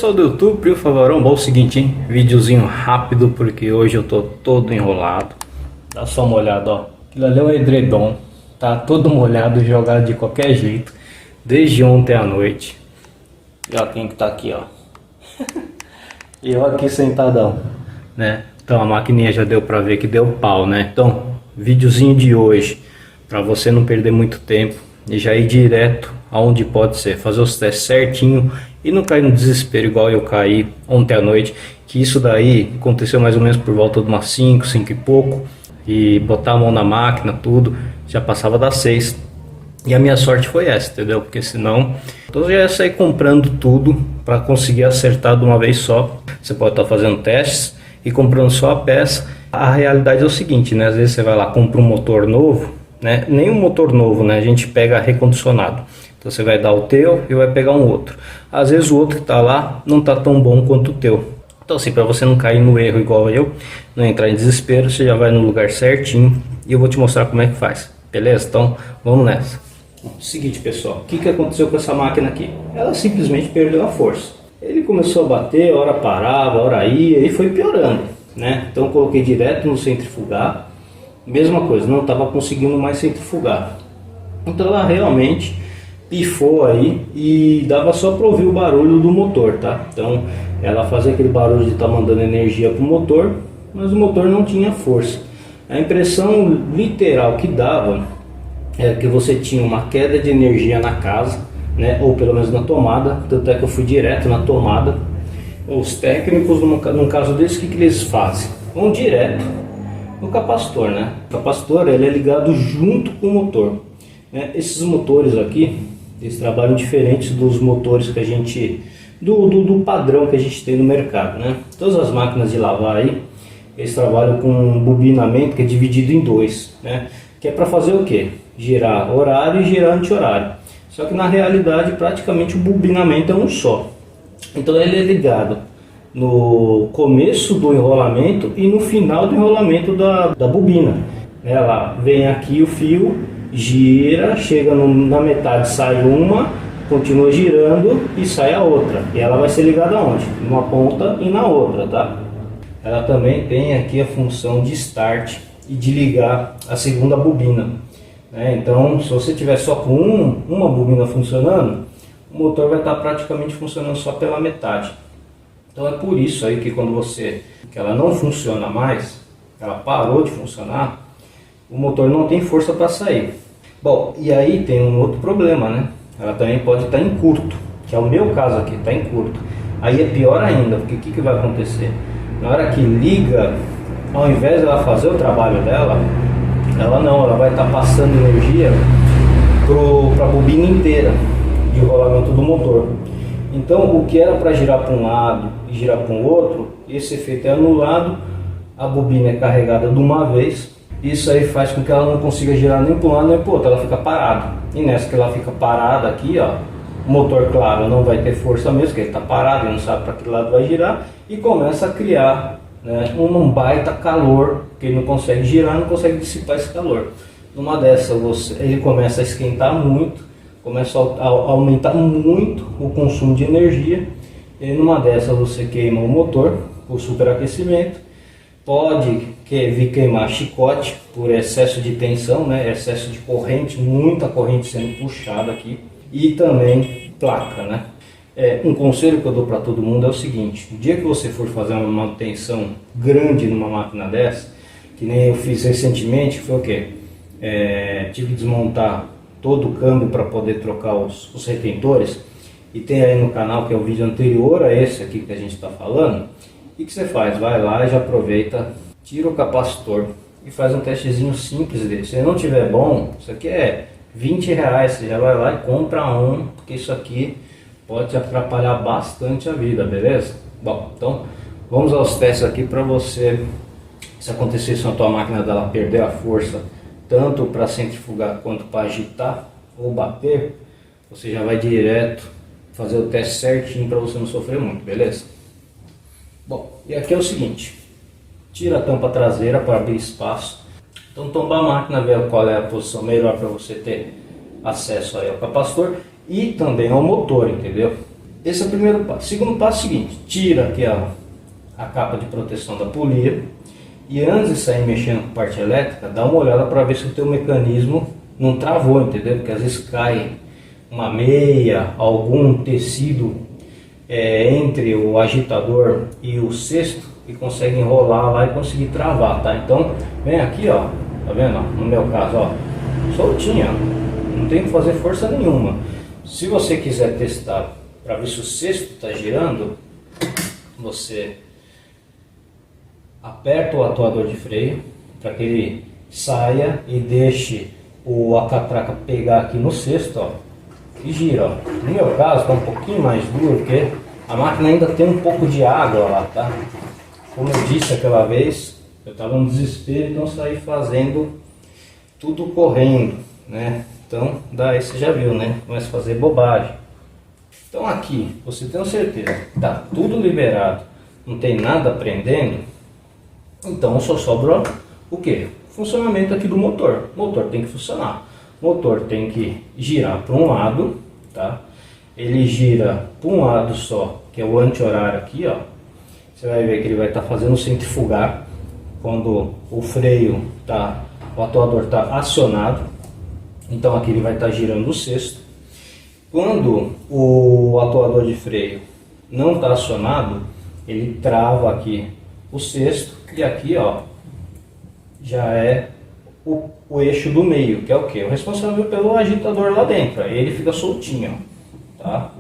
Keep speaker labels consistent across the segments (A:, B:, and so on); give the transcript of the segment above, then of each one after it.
A: pessoal do YouTube, por favor, bom, o seguinte, hein? Videozinho rápido, porque hoje eu tô todo enrolado. Dá só uma olhada, ó. Aquilo ali é um edredom. Tá todo molhado, jogado de qualquer jeito. Desde ontem à noite. E ó quem que tá aqui, ó. E eu aqui sentadão, né? Então a maquininha já deu pra ver que deu pau, né? Então, videozinho de hoje, pra você não perder muito tempo e já ir direto aonde pode ser, fazer os testes certinho e não cair no desespero igual eu caí ontem à noite, que isso daí aconteceu mais ou menos por volta de umas 5 e pouco, e botar a mão na máquina, tudo, já passava das 6. E a minha sorte foi essa, entendeu? Porque senão eu já ia sair comprando tudo para conseguir acertar de uma vez só. Você pode estar fazendo testes e comprando só a peça. A realidade é o seguinte, né? Às vezes você vai lá, compra um motor novo, né? Nem um motor novo, né? A gente pega recondicionado. Então você vai dar o teu e vai pegar um outro. Às vezes o outro que está lá não está tão bom quanto o teu. Então assim, para você não cair no erro igual eu, não entrar em desespero, você já vai no lugar certinho e eu vou te mostrar como é que faz. Beleza? Então vamos nessa. Seguinte, pessoal, o que aconteceu com essa máquina aqui? Ela simplesmente perdeu a força. Ele começou a bater, hora parava, hora ia e foi piorando, né? Então eu coloquei direto no centrifugar. Mesma coisa, não estava conseguindo mais centrifugar. Então ela realmente pifou aí e dava só para ouvir o barulho do motor, tá? Então ela fazia aquele barulho de estar mandando energia para o motor, mas o motor não tinha força. A impressão literal que dava é que você tinha uma queda de energia na casa, né? Ou pelo menos na tomada. Tanto é que eu fui direto na tomada. Os técnicos, num caso desse, o que eles fazem? Vão direto no capacitor, né? O capacitor ele é ligado junto com o motor, né? Esses motores aqui, eles trabalham diferentes dos motores que a gente do padrão que a gente tem no mercado, né? Todas as máquinas de lavar aí, eles trabalham com um bobinamento que é dividido em dois, né? Que é para fazer o que? Girar horário e girar anti-horário. Só que na realidade praticamente o bobinamento é um só. Então ele é ligado no começo do enrolamento e no final do enrolamento da bobina. Ela vem aqui o fio, gira, chega na metade, sai uma, continua girando e sai a outra. E ela vai ser ligada aonde? Numa ponta e na outra, tá? Ela também tem aqui a função de start e de ligar a segunda bobina, né? Então se você tiver só com uma bobina funcionando, o motor vai estar praticamente funcionando só pela metade. Então é por isso aí que quando que ela não funciona mais, ela parou de funcionar, o motor não tem força para sair. Bom, e aí tem um outro problema, né? Ela também pode estar em curto, que é o meu caso aqui, está em curto. Aí é pior ainda, porque o que vai acontecer? Na hora que liga, ao invés de ela fazer o trabalho dela, ela vai estar passando energia para a bobina inteira de rolamento do motor. Então o que era para girar para um lado e girar para o outro, esse efeito é anulado, a bobina é carregada de uma vez. Isso aí faz com que ela não consiga girar nem para um lado nem para o outro, ela fica parada. E nessa que ela fica parada aqui, ó, o motor, claro, não vai ter força mesmo, porque ele está parado, ele não sabe para que lado vai girar, e começa a criar, né, um baita calor, que ele não consegue girar, não consegue dissipar esse calor. Numa dessas ele começa a esquentar muito, começa a aumentar muito o consumo de energia, e numa dessas você queima o motor, o superaquecimento, pode vir queimar chicote por excesso de tensão, né, excesso de corrente, muita corrente sendo puxada aqui, e também placa, né. Um conselho que eu dou para todo mundo é o seguinte: o dia que você for fazer uma manutenção grande numa máquina dessa, que nem eu fiz recentemente, foi o quê? Tive que desmontar todo o câmbio para poder trocar os retentores, e tem aí no canal, que é o vídeo anterior a esse aqui que a gente está falando. E o que você faz? Vai lá e já aproveita, tira o capacitor e faz um testezinho simples dele. Se ele não tiver bom, isso aqui é R$20, você já vai lá e compra um, porque isso aqui pode te atrapalhar bastante a vida, beleza? Bom, então vamos aos testes aqui para você, se acontecesse na tua máquina dela perder a força, tanto para centrifugar quanto para agitar ou bater, você já vai direto fazer o teste certinho para você não sofrer muito, beleza? Bom, e aqui é o seguinte: tira a tampa traseira para abrir espaço. Então tomba a máquina, ver qual é a posição melhor para você ter acesso aí ao capacitor e também ao motor, entendeu? Esse é o primeiro passo. Segundo passo é o seguinte: tira aqui a capa de proteção da polia e antes de sair mexendo com parte elétrica, dá uma olhada para ver se o teu mecanismo não travou, entendeu? Porque às vezes cai uma meia, algum tecido entre o agitador e o cesto e consegue enrolar lá e conseguir travar, tá? Então vem aqui, ó, tá vendo? No meu caso, ó, soltinha, não tem que fazer força nenhuma. Se você quiser testar para ver se o cesto está girando, você aperta o atuador de freio para que ele saia e deixe a catraca pegar aqui no cesto, ó, e gira, ó. No meu caso está um pouquinho mais duro porque a máquina ainda tem um pouco de água lá, tá? Como eu disse aquela vez, eu estava no desespero, então saí fazendo tudo correndo, né? Então daí você já viu, né? Começa a fazer bobagem. Então aqui, você tem certeza que tá tudo liberado, não tem nada prendendo, então só sobra o que? Funcionamento aqui do motor. O motor tem que funcionar. O motor tem que girar para um lado, tá? Ele gira para um lado só, que é o anti-horário aqui, ó. Você vai ver que ele vai estar fazendo centrifugar quando o freio o atuador está acionado. Então aqui ele vai estar girando o cesto. Quando o atuador de freio não está acionado, ele trava aqui o cesto e aqui, ó, já é o eixo do meio, que é o que? O responsável pelo agitador lá dentro. Aí ele fica soltinho, tá?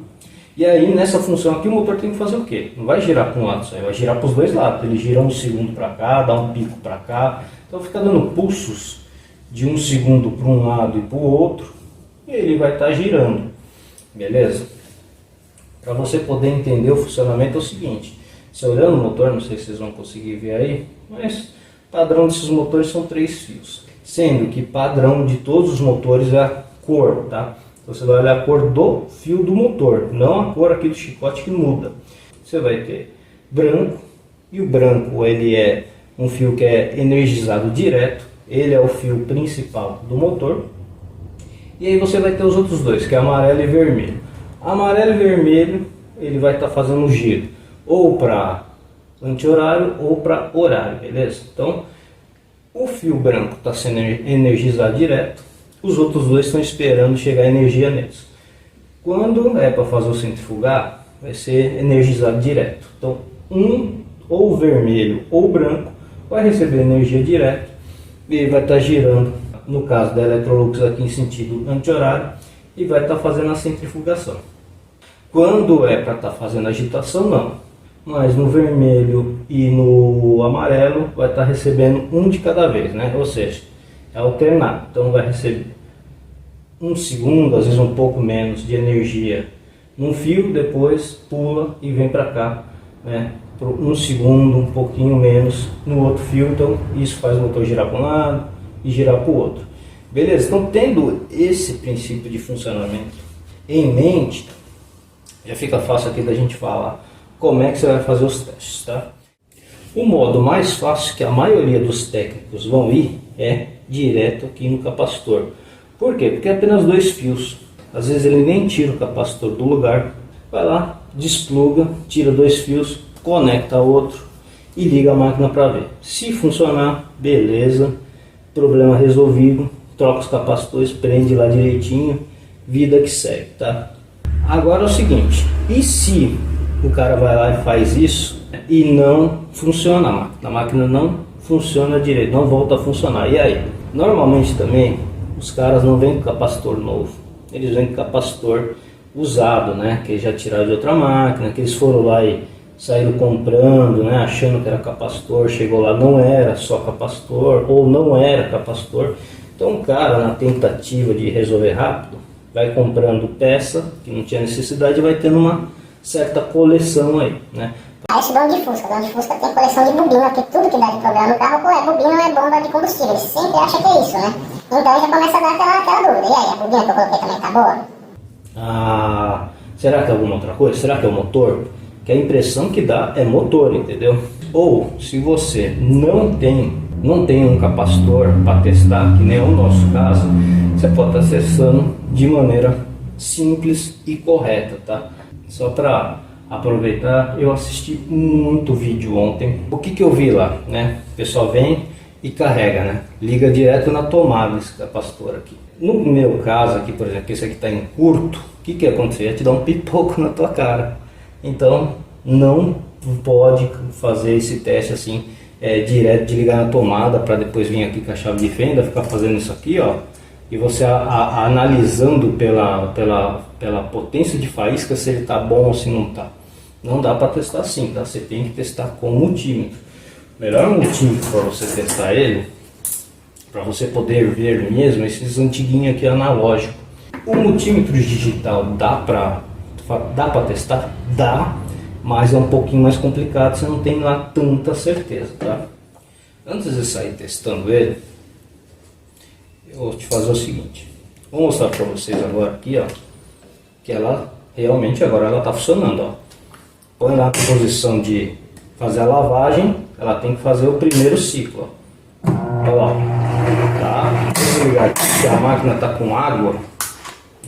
A: E aí nessa função aqui o motor tem que fazer o que? Não vai girar para um lado só, vai girar para os dois lados. Ele gira um segundo para cá, dá um pico para cá, então fica dando pulsos de um segundo para um lado e para o outro, e ele vai estar girando, beleza? Para você poder entender o funcionamento é o seguinte: você olhando o motor, não sei se vocês vão conseguir ver aí, mas o padrão desses motores são 3 fios, sendo que padrão de todos os motores é a cor, tá? Você vai olhar a cor do fio do motor, não a cor aqui do chicote que muda. Você vai ter branco, e o branco ele é um fio que é energizado direto, ele é o fio principal do motor. E aí você vai ter os outros dois, que é amarelo e vermelho. Amarelo e vermelho ele vai estar fazendo um giro ou para anti-horário ou para horário, beleza? Então o fio branco está sendo energizado direto, os outros dois estão esperando chegar energia neles. Quando é para fazer o centrifugar, vai ser energizado direto. Então um, ou vermelho ou branco, vai receber energia direto e vai estar girando, no caso da Electrolux aqui em sentido anti-horário, e vai estar fazendo a centrifugação. Quando é para estar fazendo agitação, não. Mas no vermelho e no amarelo vai estar recebendo um de cada vez, né? Ou seja, é alternado. Então vai receber um segundo, às vezes um pouco menos de energia num fio, depois pula e vem para cá, né? Por um segundo, um pouquinho menos no outro fio. Então isso faz o motor girar para um lado e girar para o outro. Beleza? Então tendo esse princípio de funcionamento em mente, já fica fácil aqui da gente falar como é que você vai fazer os testes, tá? O modo mais fácil que a maioria dos técnicos vão ir é direto aqui no capacitor. Por quê? Porque é apenas 2 fios. Às vezes ele nem tira o capacitor do lugar. Vai lá, despluga, tira 2 fios, conecta outro e liga a máquina para ver. Se funcionar, beleza, problema resolvido, troca os capacitores, prende lá direitinho, vida que segue, tá? Agora é o seguinte, e se o cara vai lá e faz isso e não funciona a máquina não funciona direito, não volta a funcionar, e aí? Normalmente também os caras não vêm com capacitor novo, eles vêm com capacitor usado, né, que já tiraram de outra máquina, que eles foram lá e saíram comprando, né, achando que era capacitor, chegou lá, não era só capacitor, ou não era capacitor. Então o cara, na tentativa de resolver rápido, vai comprando peça que não tinha necessidade e vai tendo uma certa coleção aí, né?
B: Aí esse dono de Fusca tem coleção de bobina, porque tudo que dá de problema no carro é bobina ou é bomba de combustível. Ele sempre acha que é isso, né? Então já começa a dar aquela dúvida. E aí, a bobina que eu coloquei também tá boa?
A: Ah, será que é alguma outra coisa? Será que é o motor? Que a impressão que dá é motor, entendeu? Ou se você não tem um capacitor para testar, que nem é o nosso caso, você pode estar acessando de maneira simples e correta, tá? Só para aproveitar, eu assisti muito vídeo ontem. O que eu vi lá, né? O pessoal vem e carrega, né? Liga direto na tomada esse capacitor aqui. No meu caso aqui, por exemplo, esse aqui está em curto, o que acontecer? Ia te dar um pipoco na tua cara. Então não pode fazer esse teste assim, direto de ligar na tomada para depois vir aqui com a chave de fenda, ficar fazendo isso aqui, ó. E você analisando pela potência de faísca se ele está bom ou se não está. Não dá para testar assim, tá? Você tem que testar com multímetro. O melhor multímetro para você testar ele, para você poder ver mesmo, esses antiguinhos aqui analógicos. O multímetro digital dá para testar? Dá, mas é um pouquinho mais complicado, você não tem lá tanta certeza, tá? Antes de sair testando ele, eu vou te fazer o seguinte. Vou mostrar para vocês agora aqui, ó, que ela realmente agora ela tá funcionando, ó. Põe lá na posição de fazer a lavagem, ela tem que fazer o primeiro ciclo, ó. Olha lá, tá? Vou ligar aqui que a máquina tá com água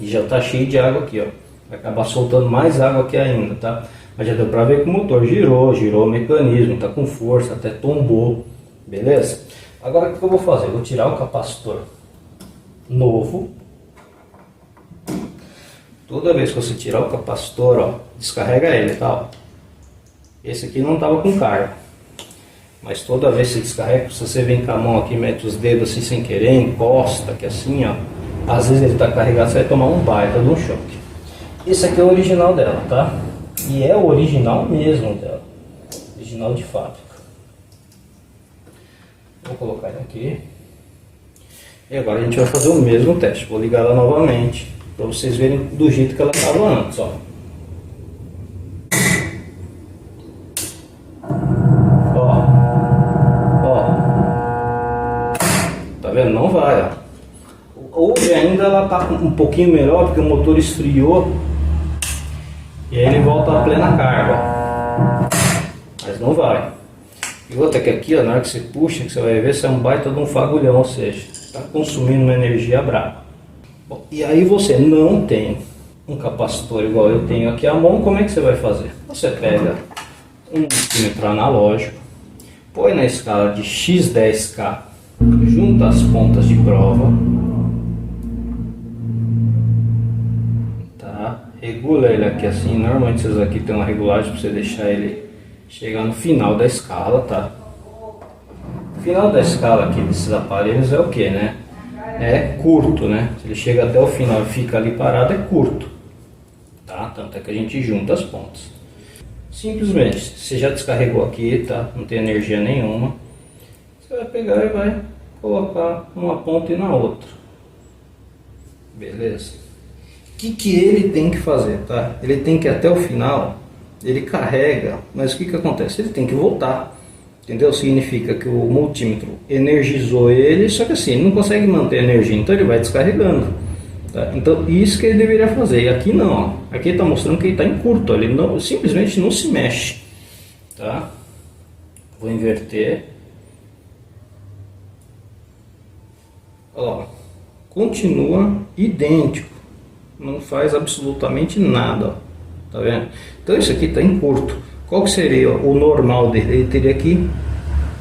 A: e já tá cheio de água aqui, ó. Vai acabar soltando mais água aqui ainda, tá? Mas já deu para ver que o motor girou o mecanismo, tá com força, até tombou, beleza? Agora o que eu vou fazer? Eu vou tirar o capacitor novo. Toda vez que você tirar o capacitor, ó, descarrega ele, tá? Ó. Esse aqui não estava com carga, mas toda vez que você descarrega, se você vem com a mão aqui, mete os dedos assim sem querer, encosta que assim, ó, às vezes ele está carregado, você vai tomar um baita de um choque. Esse aqui é o original dela, tá? E é o original mesmo dela, original de fábrica. Vou colocar ele aqui. E agora a gente vai fazer o mesmo teste. Vou ligar ela novamente para vocês verem do jeito que ela estava antes, ó. Tá vendo? Não vai, ó. Hoje ainda ela tá um pouquinho melhor porque o motor esfriou e aí ele volta a plena carga, mas não vai. E outra que aqui, ó, na hora que você puxa, que você vai ver, se é um baita de um fagulhão, ou seja, está consumindo uma energia brava. Bom, e aí você não tem um capacitor igual eu tenho aqui à mão, como é que você vai fazer? Você pega um multímetro analógico, põe na escala de X10K, junta as pontas de prova, tá? Regula ele aqui assim, normalmente esses aqui tem uma regulagem para você deixar ele chegar no final da escala, tá? O final da escala aqui desses aparelhos é o que, né? É curto, né? Se ele chega até o final e fica ali parado, é curto, tá? Tanto é que a gente junta as pontas. Simplesmente, você já descarregou aqui, tá? Não tem energia nenhuma. Você vai pegar e vai colocar uma ponta e na outra. Beleza? O que ele tem que fazer, tá? Ele tem que ir até o final, ele carrega, mas o que acontece? Ele tem que voltar. Entendeu? Significa que o multímetro energizou ele, só que assim, ele não consegue manter a energia, então ele vai descarregando. Tá? Então isso que ele deveria fazer. E aqui não, ó. Aqui está mostrando que ele está em curto, ele não, simplesmente não se mexe. Tá? Vou inverter. Olha lá, continua idêntico, não faz absolutamente nada, ó. Tá vendo? Então isso aqui está em curto. Qual que seria o normal dele? Ele teria que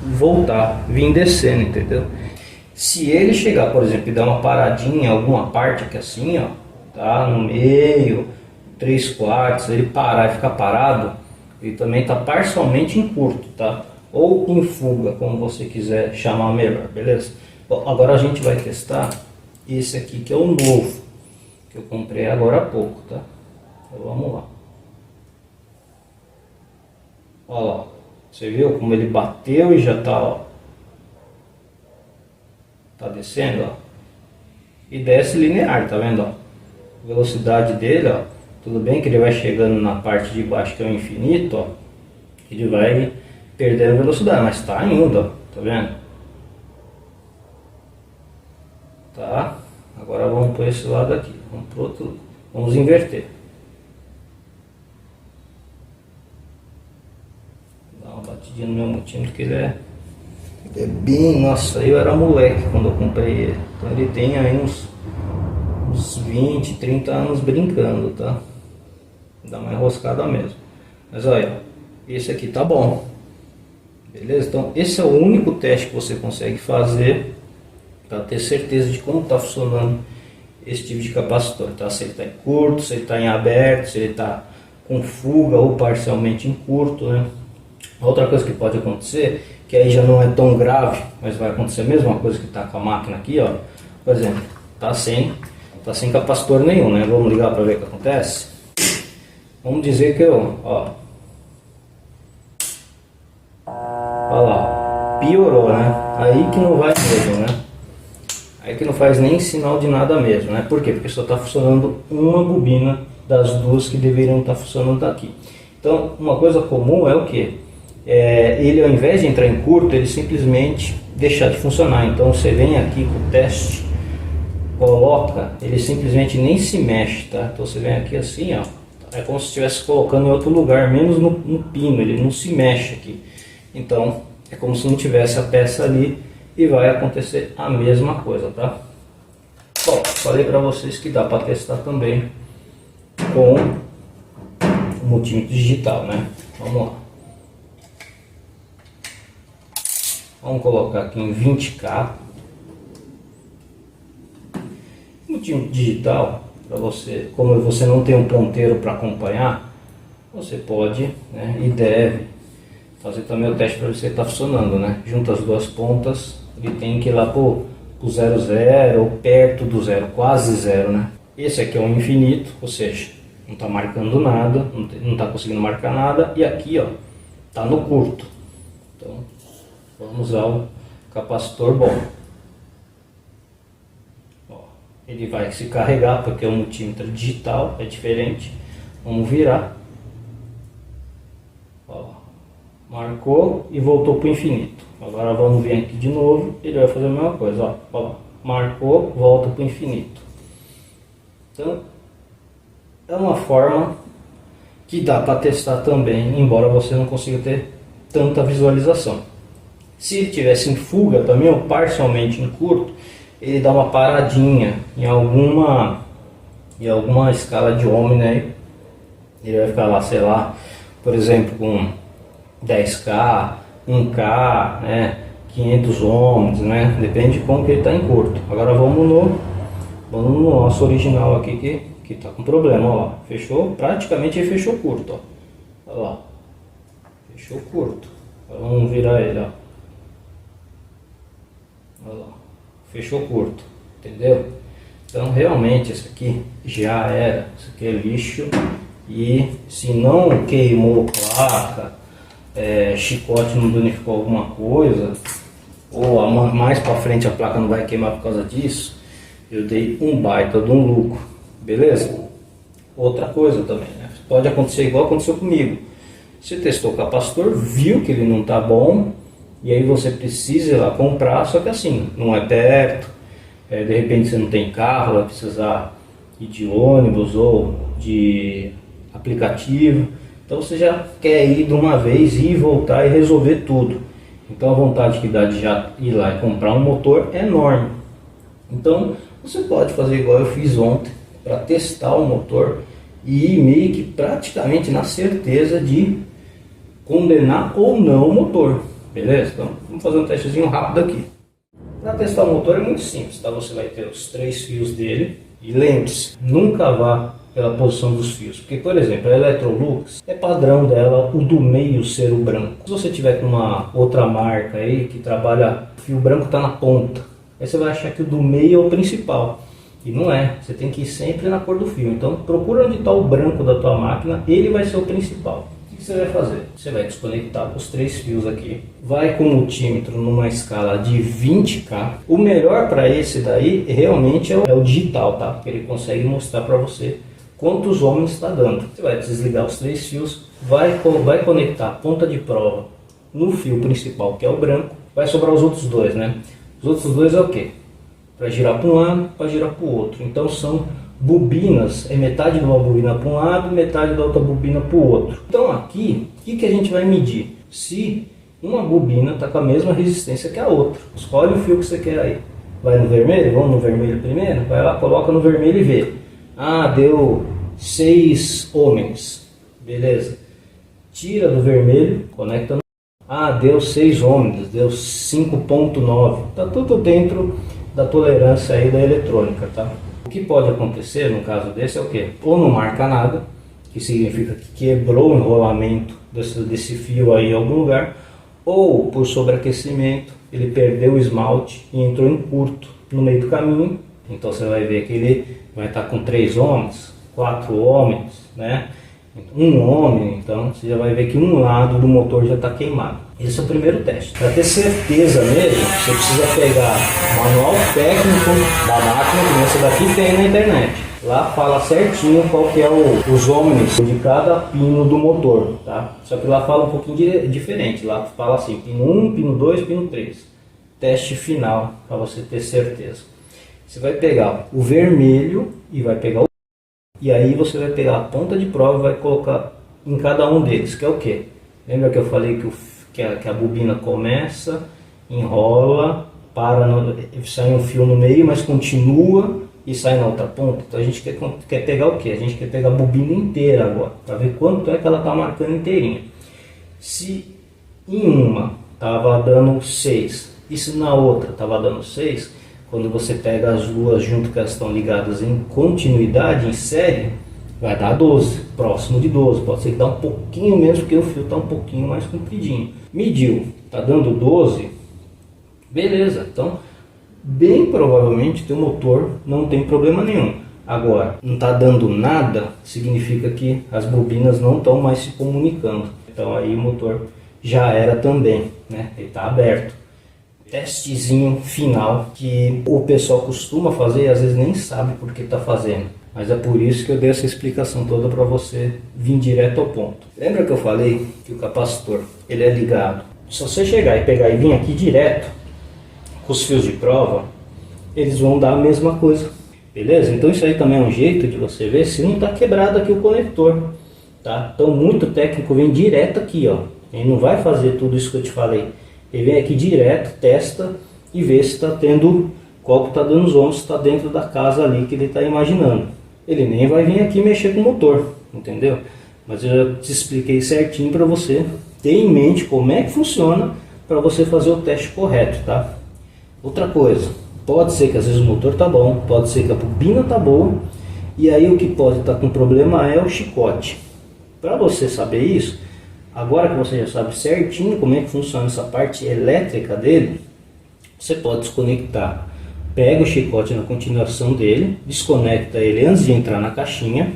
A: voltar, vir descendo, entendeu? Se ele chegar, por exemplo, e dar uma paradinha em alguma parte aqui assim, ó, tá? No meio, 3/4, ele parar e ficar parado, ele também está parcialmente em curto, tá? Ou em fuga, como você quiser chamar melhor, beleza? Bom, agora a gente vai testar esse aqui que é o novo, que eu comprei agora há pouco, tá? Então vamos lá. Olha lá, você viu como ele bateu e já tá, ó, tá descendo, ó, e desce linear, tá vendo, ó, a velocidade dele, ó, tudo bem que ele vai chegando na parte de baixo que é o infinito, ó, ele vai perdendo velocidade, mas tá indo, ó, tá vendo, tá, agora vamos por esse lado aqui, vamos pro outro, vamos inverter. No meu multímetro, que ele é bem, nossa, eu era moleque quando eu comprei ele, então ele tem aí uns 20, 30 anos brincando, tá? dá uma enroscada mesmo. Mas olha, esse aqui tá bom. Beleza? Então esse é o único teste que você consegue fazer para ter certeza de como está funcionando esse tipo de capacitor, tá? Se ele está em curto, se ele está em aberto, se ele está com fuga ou parcialmente em curto, né? Outra coisa que pode acontecer, que aí já não é tão grave, mas vai acontecer a mesma coisa que está com a máquina aqui, ó. Por exemplo, tá sem capacitor nenhum, né? Vamos ligar para ver o que acontece. Vamos dizer que eu, ó, olha lá, piorou, né? Aí que não vai mesmo, né? Aí que não faz nem sinal de nada mesmo, né? Por quê? Porque só está funcionando uma bobina das duas que deveriam estar funcionando aqui. Então, uma coisa comum é o que? Ele, ao invés de entrar em curto, ele simplesmente deixar de funcionar. Então, você vem aqui com o teste, coloca, ele simplesmente nem se mexe, tá? Então, você vem aqui assim, ó, é como se estivesse colocando em outro lugar, menos no pino, ele não se mexe aqui. Então, é como se não tivesse a peça ali e vai acontecer a mesma coisa, tá? Bom, falei para vocês que dá para testar também com o multímetro digital, né? Vamos lá. Vamos colocar aqui em 20K. Multímetro digital, para você, como você não tem um ponteiro para acompanhar, você pode, né, e deve fazer também o teste para ver se está funcionando, né? Junta as duas pontas, ele tem que ir lá pro 00 ou perto do zero, quase zero, né? Esse aqui é um infinito, ou seja, não está marcando nada, não está conseguindo marcar nada, e aqui, ó, tá no curto. Então, vamos usar o capacitor bom. Ó, ele vai se carregar porque é um multímetro digital, é diferente. Vamos virar. Ó, marcou e voltou para o infinito. Agora vamos vir aqui de novo, ele vai fazer a mesma coisa. Ó, ó, marcou, volta para o infinito. Então, é uma forma que dá para testar também, embora você não consiga ter tanta visualização. Se ele tivesse em fuga também, ou parcialmente em curto, ele dá uma paradinha em alguma escala de ohms, né? Ele vai ficar lá, sei lá, por exemplo, com 10K, 1K, né? 500 ohms, né? Depende de como que ele está em curto. Agora vamos no nosso original aqui que está com problema, ó lá. Fechou, praticamente ele fechou curto, ó. Olha lá, fechou curto. Agora vamos virar ele, ó. Olha lá, fechou curto, entendeu? Então realmente esse aqui já era, isso aqui é lixo. E se não queimou placa, chicote não danificou alguma coisa, ou mais para frente a placa não vai queimar por causa disso, eu dei um baita de um lucro, beleza? Outra coisa também, né? Pode acontecer igual aconteceu comigo. Você testou o capacitor, viu que ele não está bom, e aí você precisa ir lá comprar, só que assim, não é perto, de repente você não tem carro, vai precisar ir de ônibus ou de aplicativo, então você já quer ir de uma vez, ir e voltar e resolver tudo. Então a vontade que dá de já ir lá e comprar um motor é enorme. Então você pode fazer igual eu fiz ontem, para testar o motor e ir meio que praticamente na certeza de condenar ou não o motor. Beleza? Então, vamos fazer um testezinho rápido aqui. Para testar o motor é muito simples, tá? Você vai ter os 3 fios dele e lembre-se, nunca vá pela posição dos fios. Porque, por exemplo, a Electrolux é padrão dela o do meio ser o branco. Se você tiver com uma outra marca aí que trabalha, o fio branco está na ponta, aí você vai achar que o do meio é o principal. E não é, você tem que ir sempre na cor do fio. Então procura onde está o branco da tua máquina, ele vai ser o principal. O que você vai fazer? Você vai desconectar os 3 fios aqui, vai com o multímetro numa escala de 20K. O melhor para esse daí realmente é o digital, tá? Porque ele consegue mostrar para você quantos ohms está dando. Você vai desligar os 3 fios, vai conectar a ponta de prova no fio principal, que é o branco. Vai sobrar os outros dois, né? Os outros dois é o que? Para girar para um lado, para girar para o outro. Então são bobinas, é metade de uma bobina para um lado, metade da outra bobina para o outro. Então aqui, o que a gente vai medir? Se uma bobina está com a mesma resistência que a outra. Escolhe o fio que você quer aí. Vai no vermelho? Vamos no vermelho primeiro? Vai lá, coloca no vermelho e vê. Ah, deu 6 ohms, beleza? Tira do vermelho, conecta no... Ah, deu 6 ohms, deu 5.9, tá tudo dentro da tolerância aí da eletrônica, tá? O que pode acontecer no caso desse é o que? Ou não marca nada, que significa que quebrou o enrolamento desse fio aí em algum lugar, ou por sobreaquecimento ele perdeu o esmalte e entrou em curto no meio do caminho. Então você vai ver que ele vai estar com 3 ohms, 4 ohms, né? 1 ohm, então você já vai ver que um lado do motor já está queimado. Esse é o primeiro teste. Para ter certeza mesmo, você precisa pegar o manual técnico da máquina, que esse daqui tem na internet. Lá fala certinho qual que é os ohms de cada pino do motor, tá? Só que lá fala um pouquinho diferente. Lá fala assim, pino 1, pino 2, pino 3. Teste final, para você ter certeza. Você vai pegar o vermelho e vai pegar o... E aí você vai pegar a ponta de prova e vai colocar em cada um deles, que é o quê? Lembra que eu falei que a bobina começa, enrola, sai um fio no meio, mas continua e sai na outra ponta? Então a gente quer pegar o quê? A gente quer pegar a bobina inteira agora, para ver quanto é que ela está marcando inteirinha. Se em uma estava dando 6 e se na outra estava dando 6, quando você pega as duas junto que elas estão ligadas em continuidade, em série, vai dar 12, próximo de 12. Pode ser que dá um pouquinho menos, porque o fio está um pouquinho mais compridinho. Mediu, está dando 12, beleza. Então, bem provavelmente teu motor não tem problema nenhum. Agora, não está dando nada, significa que as bobinas não estão mais se comunicando. Então aí o motor já era também, né? Ele está aberto. Testezinho final que o pessoal costuma fazer e às vezes nem sabe por que está fazendo. Mas é por isso que eu dei essa explicação toda para você vir direto ao ponto. Lembra que eu falei que o capacitor ele é ligado? Se você chegar e pegar e vir aqui direto com os fios de prova, eles vão dar a mesma coisa. Beleza? Então isso aí também é um jeito de você ver se não está quebrado aqui o conector. Tá? Então muito técnico vem direto aqui, ó. Ele não vai fazer tudo isso que eu te falei. Ele vem aqui direto, testa e vê se está tendo, qual que está dando os ohms, se está dentro da casa ali que ele está imaginando. Ele nem vai vir aqui mexer com o motor, entendeu? Mas eu já te expliquei certinho para você ter em mente como é que funciona para você fazer o teste correto, tá? Outra coisa, pode ser que às vezes o motor está bom, pode ser que a bobina está boa, e aí o que pode estar com problema é o chicote. Para você saber isso, agora que você já sabe certinho como é que funciona essa parte elétrica dele, você pode desconectar. Pega o chicote na continuação dele, desconecta ele antes de entrar na caixinha.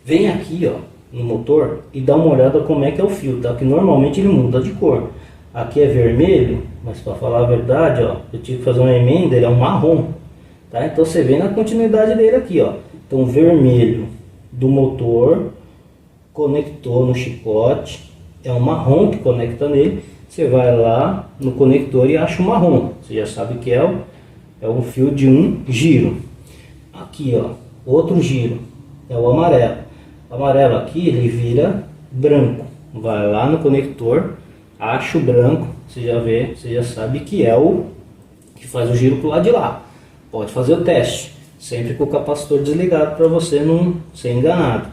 A: Vem aqui, ó, no motor e dá uma olhada como é que é o fio, tá? Que normalmente ele muda de cor. Aqui é vermelho, mas para falar a verdade, ó, eu tive que fazer uma emenda, ele é um marrom, tá? Então você vê na continuidade dele aqui, ó. Então vermelho do motor conectou no chicote, é um marrom que conecta nele. Você vai lá no conector e acha o marrom, você já sabe que é um fio de um giro. Aqui, ó, outro giro é o amarelo. O amarelo aqui ele vira branco. Vai lá no conector, acha o branco, você já vê, você já sabe que é o que faz o giro pro lado de lá. Pode fazer o teste, sempre com o capacitor desligado para você não ser enganado.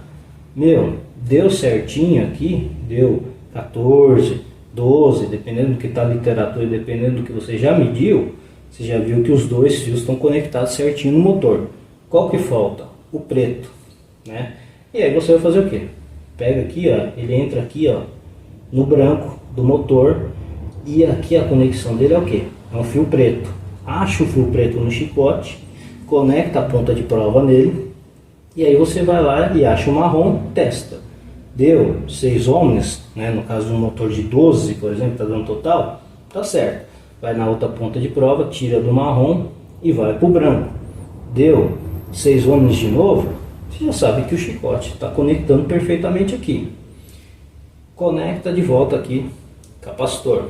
A: Meu, deu certinho aqui, deu 14, 12, dependendo do que está a literatura e dependendo do que você já mediu, você já viu que os dois fios estão conectados certinho no motor. Qual que falta? O preto, né? E aí você vai fazer o que? Pega aqui, ó, ele entra aqui, ó, no branco do motor, e aqui a conexão dele é o que? É um fio preto. Acha o fio preto no chicote, conecta a ponta de prova nele, e aí você vai lá e acha o marrom, testa. Deu 6 ohms, né? No caso de um motor de 12, por exemplo, está dando total, tá certo. Vai na outra ponta de prova, tira do marrom e vai para o branco. Deu 6 ohms de novo, você já sabe que o chicote está conectando perfeitamente aqui. Conecta de volta aqui, capacitor.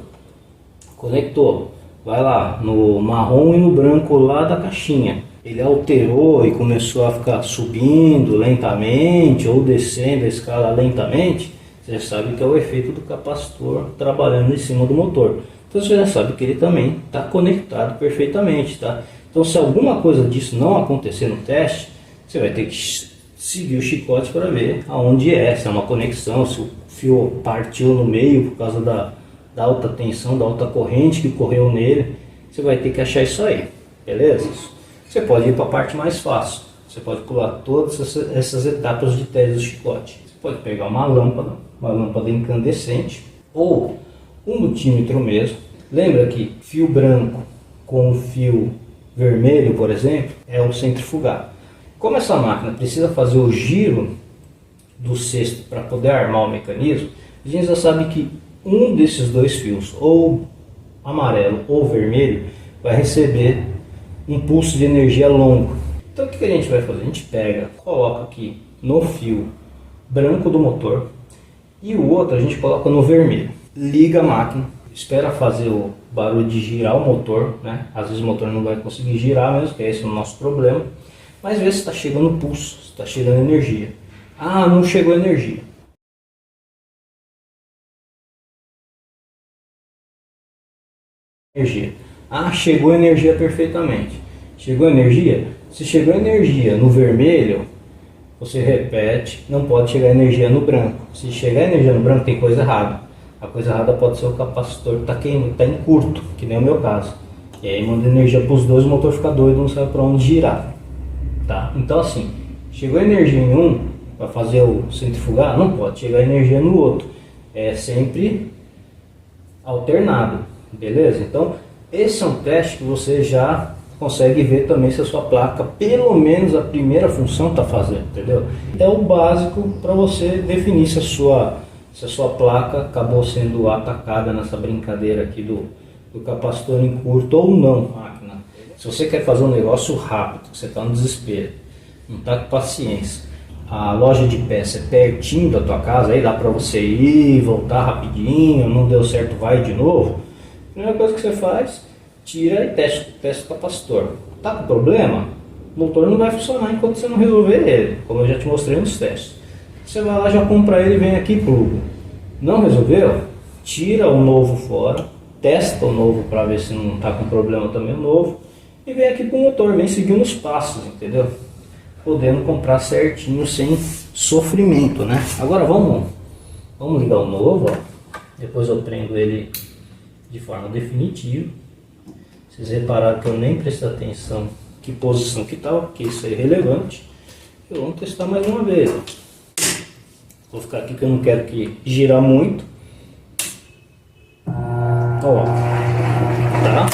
A: Conectou, vai lá no marrom e no branco lá da caixinha. Ele alterou e começou a ficar subindo lentamente ou descendo a escala lentamente. Você já sabe que é o efeito do capacitor trabalhando em cima do motor. Então você já sabe que ele também está conectado perfeitamente, tá? Então se alguma coisa disso não acontecer no teste, você vai ter que seguir o chicote para ver aonde é, se é uma conexão, se o fio partiu no meio por causa da alta tensão, da alta corrente que correu nele. Você vai ter que achar isso aí, beleza? Você pode ir para a parte mais fácil, você pode pular todas essas etapas de teste do chicote. Você pode pegar uma lâmpada incandescente ou um multímetro mesmo. Lembra que fio branco com fio vermelho, por exemplo, é o centrifugar. Como essa máquina precisa fazer o giro do cesto para poder armar o mecanismo, a gente já sabe que um desses dois fios, ou amarelo ou vermelho, vai receber um pulso de energia longo. Então o que a gente vai fazer? A gente pega, coloca aqui no fio branco do motor e o outro a gente coloca no vermelho. Liga a máquina, espera fazer o barulho de girar o motor, né? Às vezes o motor não vai conseguir girar mesmo, que esse é o nosso problema. Mas vê se está chegando pulso, se está chegando energia. Ah, não chegou energia. Ah, chegou energia perfeitamente. Chegou energia? Se chegou energia no vermelho, você repete, não pode chegar energia no branco. Se chegar energia no branco, tem coisa errada. A coisa errada pode ser o capacitor que está em curto, que nem o meu caso. E aí manda energia para os dois, o motor fica doido, não sabe para onde girar. Tá? Então assim, chegou energia em um para fazer o centrifugar, não pode chegar energia no outro, é sempre alternado, beleza? Então esse é um teste que você já consegue ver também se a sua placa, pelo menos a primeira função, está fazendo, entendeu? É o básico para você definir se a sua placa acabou sendo atacada nessa brincadeira aqui do capacitor em curto ou não, máquina. Se você quer fazer um negócio rápido, você está no desespero, não está com paciência, a loja de peça é pertinho da tua casa, aí dá para você ir, voltar rapidinho, não deu certo, vai de novo. A primeira coisa que você faz, tira e testa o capacitor. Tá com problema? O motor não vai funcionar enquanto você não resolver ele, como eu já te mostrei nos testes. Você vai lá, já compra ele e vem aqui e pluga. Não resolveu? Tira o novo fora, testa o novo para ver se não está com problema também o novo. E vem aqui pro motor, vem seguindo os passos, entendeu? Podendo comprar certinho, sem sofrimento, né? Agora vamos ligar o novo, ó. Depois eu prendo ele de forma definitiva. Vocês repararam que eu nem prestei atenção que posição que estava, porque isso é irrelevante. Eu vou testar mais uma vez, ó. Vou ficar aqui que eu não quero que girar muito. Ó, tá?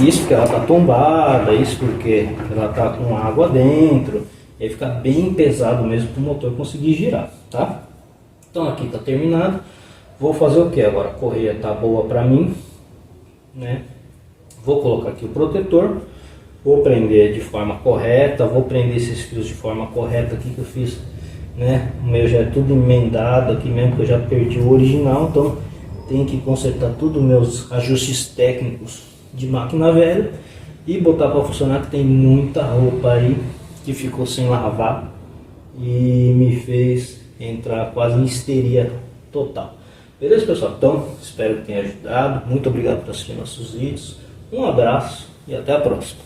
A: Isso porque ela está tombada, isso porque ela está com água dentro, e aí fica bem pesado mesmo para o motor conseguir girar, tá? Então aqui está terminado. Vou fazer o que agora? A correia está boa para mim, né? Vou colocar aqui o protetor, vou prender de forma correta, vou prender esses fios de forma correta aqui que eu fiz, né? O meu já é tudo emendado aqui mesmo, que eu já perdi o original, então tenho que consertar tudo meus ajustes técnicos de máquina velha e botar para funcionar, que tem muita roupa aí que ficou sem lavar e me fez entrar quase em histeria total. Beleza, pessoal? Então espero que tenha ajudado. Muito obrigado por assistir nossos vídeos, um abraço e até a próxima.